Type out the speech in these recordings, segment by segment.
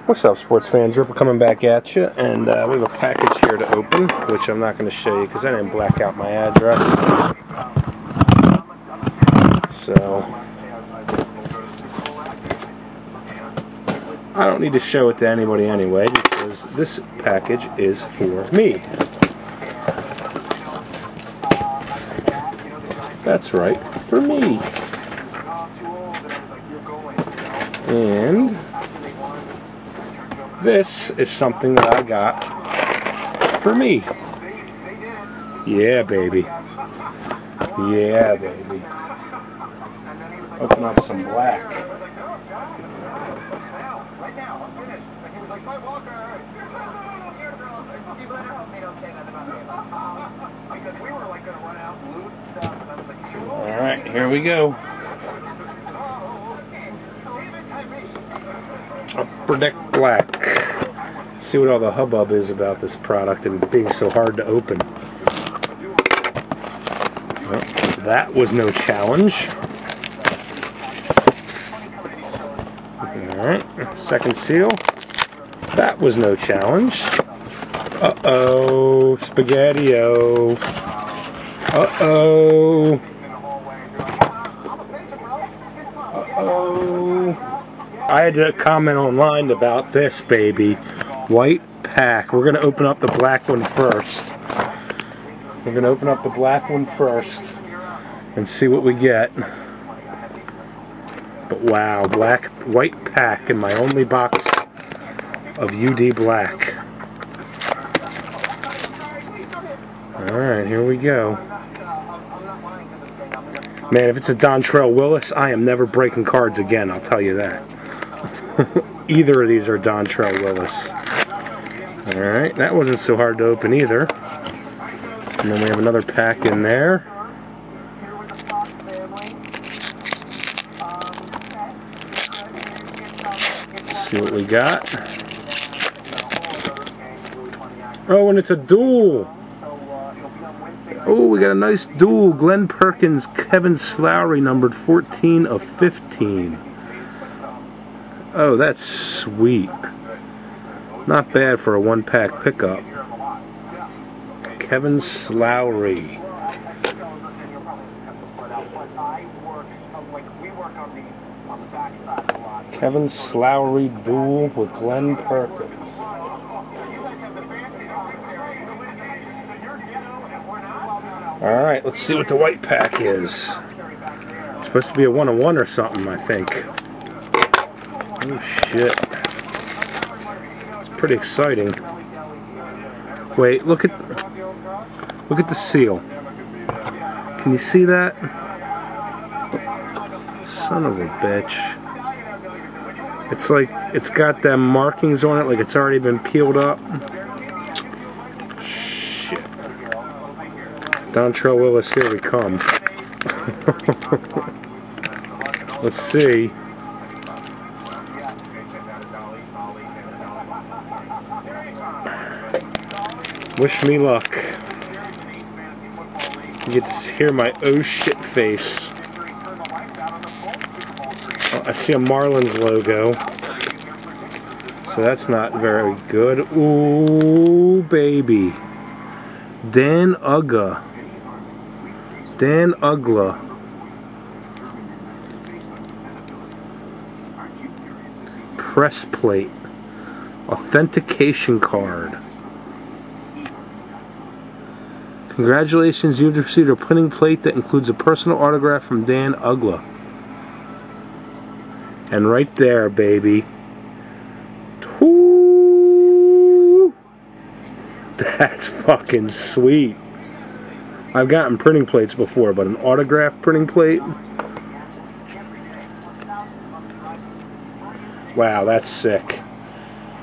What's up, sports fans? Ripper coming back at you, and we have a package here to open, which I'm not going to show you because I didn't black out my address. So I don't need to show it to anybody anyway because this package is for me. That's right, for me. And this is something that I got for me. Yeah, baby. Yeah, baby. Open up some black. Alright, here we go. Upper Deck Black. Let's see what all the hubbub is about this product and being so hard to open. Well, that was no challenge. Alright, second seal. That was no challenge. Uh-oh, Spaghetti-O. Uh-oh. Uh-oh. I had to comment online about this, baby. White pack. We're going to open up the black one first. We're going to open up the black one first and see what we get. But wow, white pack in my only box of UD black. Alright, here we go. Man, if it's a Dontrell Willis, I am never breaking cards again, I'll tell you that. Either of these are Dontrell Willis. Alright, that wasn't so hard to open either. And then we have another pack in there. Let's see what we got. Oh, and it's a duel. Oh, we got a nice duel. Glenn Perkins, Kevin Slowry, numbered 14 of 15. Oh, that's sweet. Not bad for a one-pack pickup. Kevin Slowry. Kevin Slowry duel with Glenn Perkins. Alright, let's see what the white pack is. It's supposed to be a 1-on-1 or something, I think. Oh shit. It's pretty exciting. Wait, look at the seal. Can you see that? Son of a bitch. It's like it's got them markings on it like it's already been peeled up. Shit. Dontrell Willis, here we come. Let's see. Wish me luck. You get to hear my oh shit face. Oh, I see a Marlins logo. So that's not very good. Ooh, baby. Dan Ugla. Dan Ugla. Press plate. Authentication card. Congratulations, you've received a printing plate that includes a personal autograph from Dan Ugla. And right there, baby. Whoo! That's fucking sweet. I've gotten printing plates before, but an autograph printing plate? Wow, that's sick.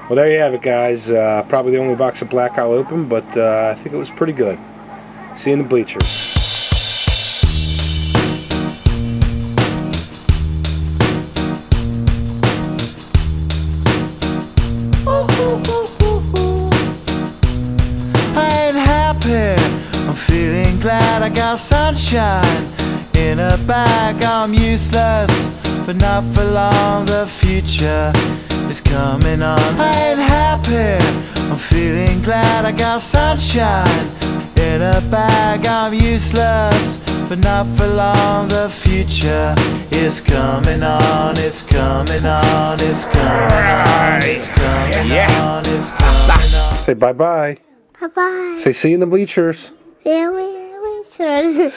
Well, there you have it, guys. Probably the only box of black I'll open, but I think it was pretty good. See you in the bleachers. I ain't happy. I'm feeling glad I got sunshine in a bag. I'm useless, but not for long. The future is is coming on. I ain't happy, I'm feeling glad I got sunshine in a bag. I'm useless, but not for long. The future is coming on, it's coming on, it's coming on, it's coming on, it's coming on. Say bye-bye. Bye-bye. Say see you in the bleachers. See you later.